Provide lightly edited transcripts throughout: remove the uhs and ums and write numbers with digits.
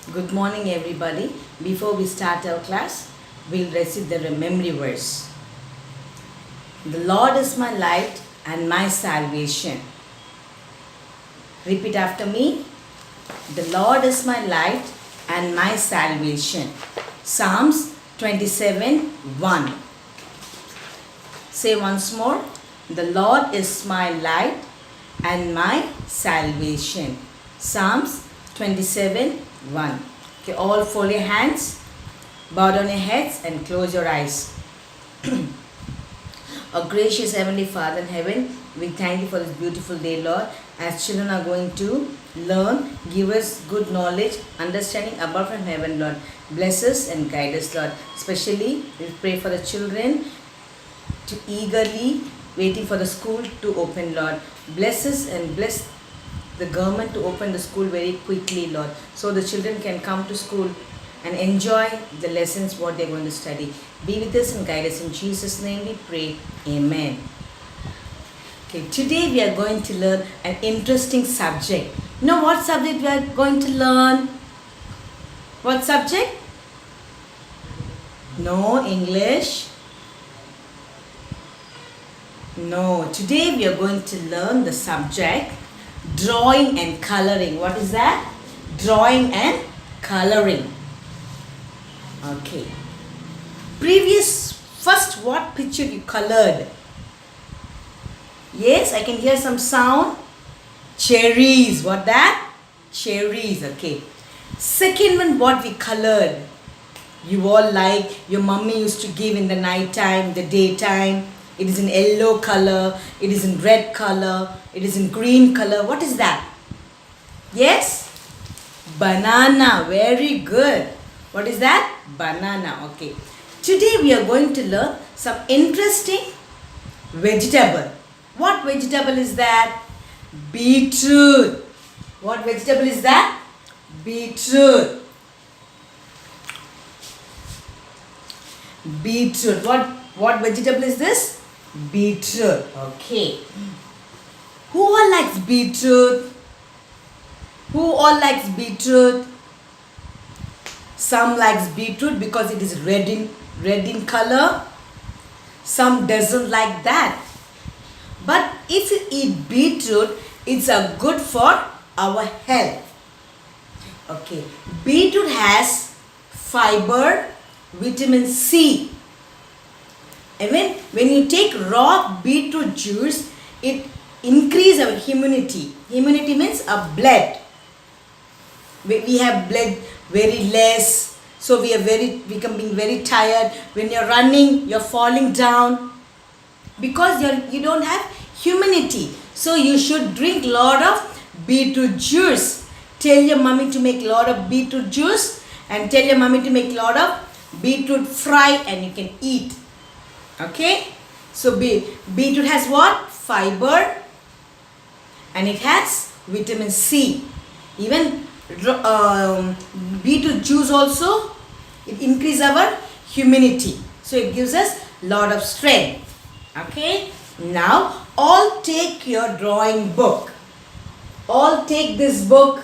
Good morning, everybody. Before we start our class, we'll recite the memory verse. The Lord is my light and my salvation. Repeat after me. The Lord is my light and my salvation. Psalms 27:1. Say once more. The Lord is my light and my salvation. Psalms 27:1. Okay, all fold your hands, bow down your heads and close your eyes. Our gracious Heavenly Father in heaven, we thank you for this beautiful day, Lord. As children are going to learn, give us good knowledge, understanding above from heaven, Lord. Bless us and guide us, Lord. Especially, we pray for the children to eagerly waiting for the school to open, Lord. Bless us and bless the government to open the school very quickly, Lord, so the children can come to school and enjoy the lessons what they're going to study. Be with us and guide us. In Jesus' name we pray. Amen. Okay, today we are going to learn an interesting subject. You know what subject we are going to learn? What subject? No English. No, today we are going to learn the subject drawing and coloring. What is that? Drawing and coloring. Okay. First what picture you colored? Yes, I can hear some sound. Cherries. What that? Cherries. Okay. Second one, what we colored? You all like, your mummy used to give in the night time, the daytime. It is in yellow color, it is in red color, it is in green color. What is that? Yes? Banana. Very good. What is that? Banana. Okay. Today we are going to learn some interesting vegetable. What vegetable is that? Beetroot. What vegetable is that? Beetroot. Beetroot. What vegetable is this? Beetroot. Okay. Who all likes beetroot? Who all likes beetroot? Some likes beetroot because it is red in color. Some doesn't like that. But if you eat beetroot, it's a good for our health. Okay. Beetroot has fiber, vitamin C. And when you take raw beetroot juice, it increases our immunity. Immunity means a blood. We have blood very less. So we are becoming very tired. When you're running, you're falling down. Because you don't have immunity. So you should drink lot of beetroot juice. Tell your mommy to make lot of beetroot juice. And tell your mommy to make lot of beetroot fry and you can eat. Okay, so beetroot has what? Fiber and it has vitamin C. Even beetroot juice also, it increases our immunity. So it gives us lot of strength. Okay, now all take your drawing book. All take this book.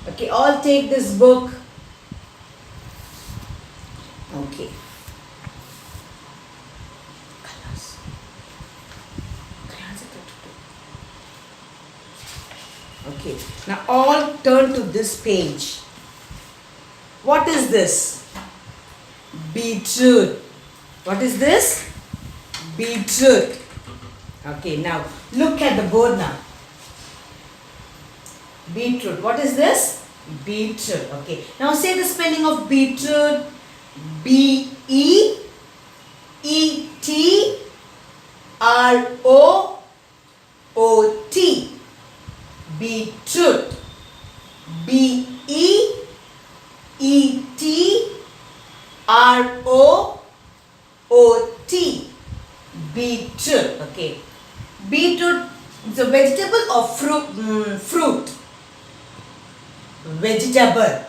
Okay, all take this book. Okay. Okay, now all turn to this page. What is this? Beetroot. What is this? Beetroot. Okay, now look at the board now. Beetroot. What is this? Beetroot. Okay, now say the spelling of beetroot. B-E-E-T-R-O-O-T. Beetroot. B-E-E-T-R-O-O-T. Beetroot. Okay. Beetroot is a vegetable or fruit? Vegetable.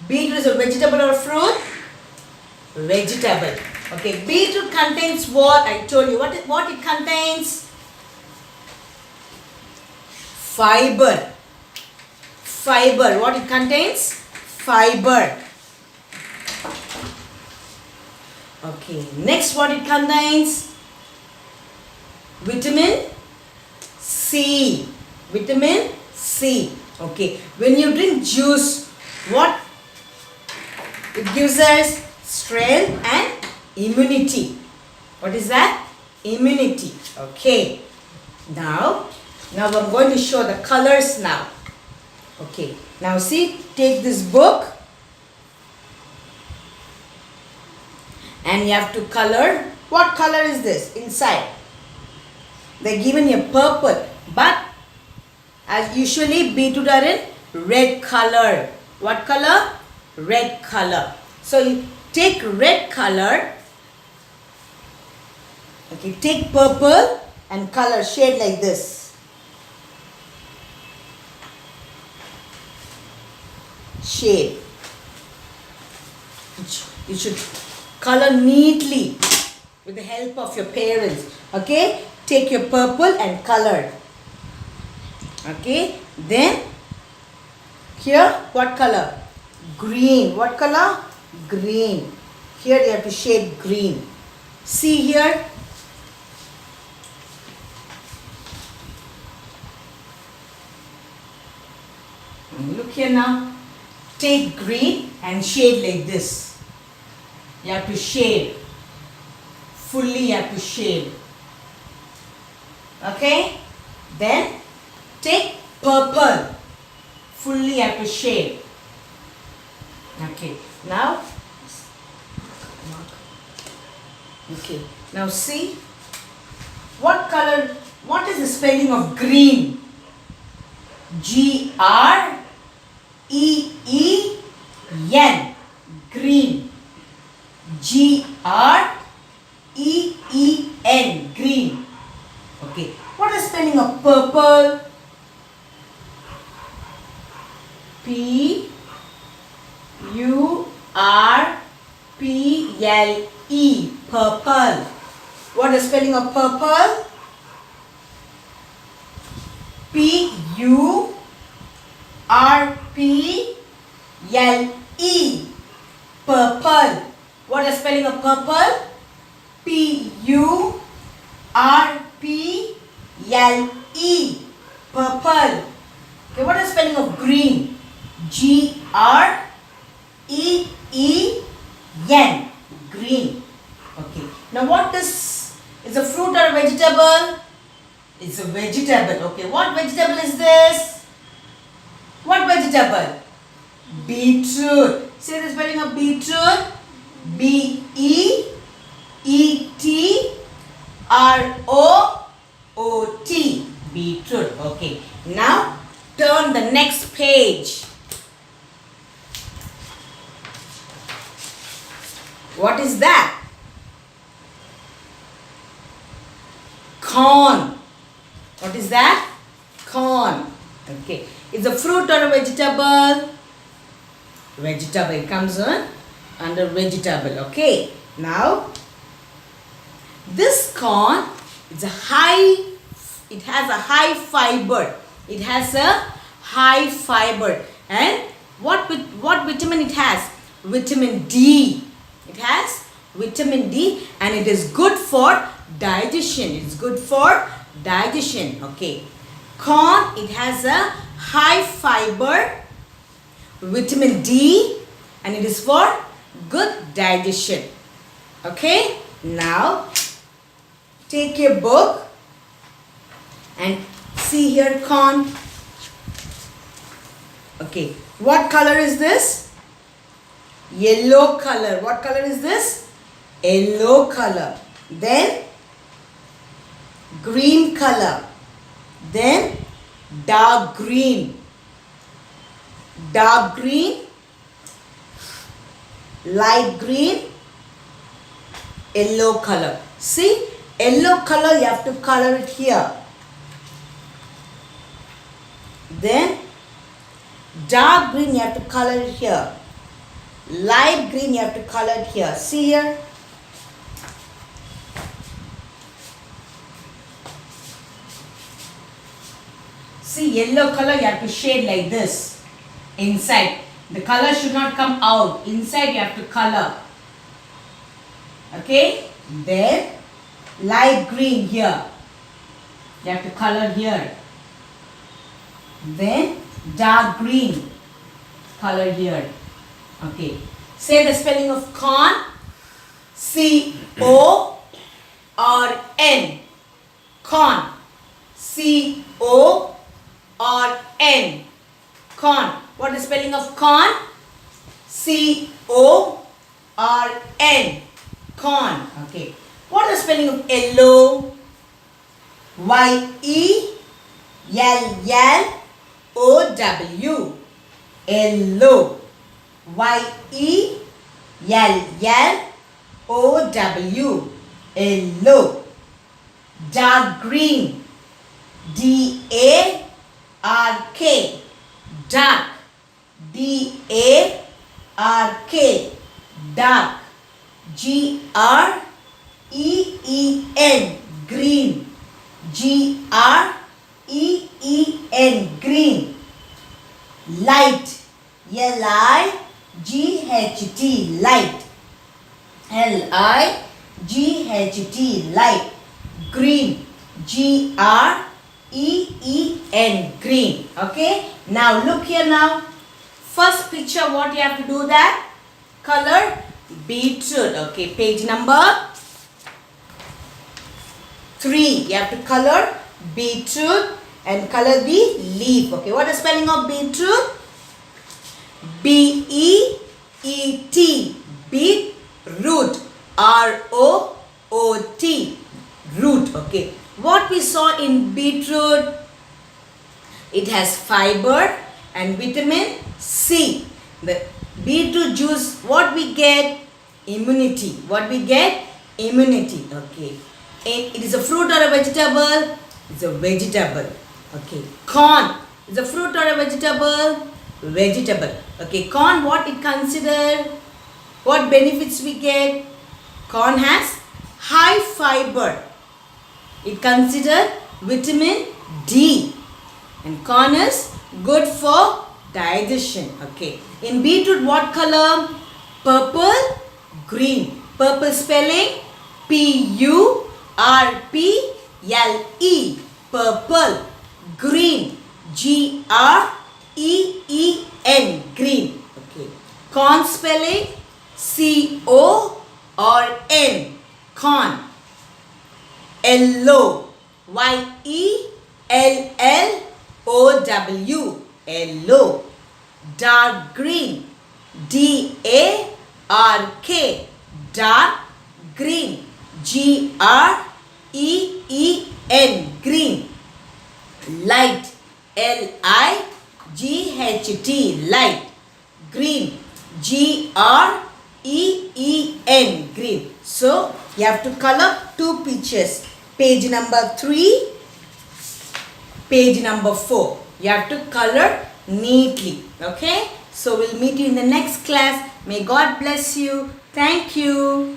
Beetroot is a vegetable or fruit? Vegetable. Okay. Beetroot contains what? I told you. What it contains? Fiber. fiber. What it contains? Fiber. Okay, next what it contains? Vitamin C. Vitamin C. Okay, when you drink juice, what it gives us? Strength and immunity. What is that? Immunity. Okay, now I'm going to show the colors now. Okay, now see, take this book and you have to color. What color is this inside? They're given you purple, but as usually beetroot are in red color. What color? Red color. So you take red color. Okay, take purple and color shade like this. Shade. You should color neatly with the help of your parents. Okay, take your purple and color. Okay, then here what color? Green. What color? Green. Here you have to shade green. See here. Look here now. Take green and shade like this. You have to shade. Fully you have to shade. Okay? Then take purple. Fully you have to shade. Okay. Now. Okay. Now see. What color? What is the spelling of green? G-R-E-E-N. Green. G-R-E-E-N. Green. Okay. What is spelling of purple? P-U-R-P-L-E. Purple. What is spelling of purple? P-U-R-P-L-E. Purple. What is spelling of purple? P-U-R-P-L-E. Purple. Okay, what is spelling of green? G-R-E-E-N. Green. Okay. Now what is a fruit or a vegetable? It's a vegetable. Okay. What vegetable is this? What vegetable? Beetroot. Say the spelling of beetroot. B-E-E-T-R-O-O-T. Beetroot. Okay. Now turn the next page. What is that? Corn. What is that? Corn. Okay. It's a fruit or a vegetable? Vegetable. It comes under vegetable. Okay. Now, this corn is it has a high fiber. It has a high fiber. And what vitamin it has? Vitamin D. It has vitamin D and it is good for digestion. It's good for digestion. Okay. Corn, it has a high fiber, vitamin D, and it is for good digestion. Okay. Now, take your book and see here corn. Okay. What color is this? Yellow color. What color is this? Yellow color. Then green color. Then dark green. Dark green. Light green. Yellow color. See, yellow color you have to color it here. Then dark green you have to color it here. Light green you have to color it here. See here. See, yellow color you have to shade like this. Inside. The color should not come out. Inside you have to color. Okay? Then light green here. You have to color here. Then dark green. Color here. Okay. Say the spelling of corn. C-O-R-N. Corn. C-O-R-N. Corn. What is the spelling of corn? C-O-R-N. Corn. Okay. What is the spelling of yellow? Y-E-L-L-O-W. Yellow. Y-E-L-L-O-W. Yellow. Dark green. D-A-R-K. Dark. D-A-R-K. Dark. G-R-E-E-N. Green. G-R-E-E-N. Green. Light. L-I-G-H-T. Light. L-I-G-H-T. Light. Green. G-R-E-E-N. Green. Okay. Now look here now. First picture, what you have to do that? Color beetroot. Okay. Page number 3. You have to color beetroot and color the leaf. Okay. What is spelling of beetroot? B-E-E-T. Beetroot. R-O-O-T. Root. Okay. What we saw in beetroot? It has fiber and vitamin C. The beetroot juice, what we get? Immunity. What we get? Immunity. Okay. It is a fruit or a vegetable? It's a vegetable. Okay. Corn is a fruit or a vegetable? Vegetable. Okay. Corn, what it considered? What benefits we get? Corn has high fiber. It considered vitamin D. And corn is good for digestion. Okay. In beetroot, what color? Purple, green. Purple spelling P-U-R-P-L-E. Purple. Green. G-R-E-E-N. Green. Okay. Corn spelling C-O-R-N. Corn. Yellow. Y-E-L-L-O-W. Yellow. Dark green. D-A-R-K. Dark green. G-R-E-E-N. Green. Light. L-I-G-H-T. Light. Green. G-R-E-E-N. Green. So, you have to color 2 pictures. Page number 3. Page number 4. You have to color neatly. Okay. So, we'll meet you in the next class. May God bless you. Thank you.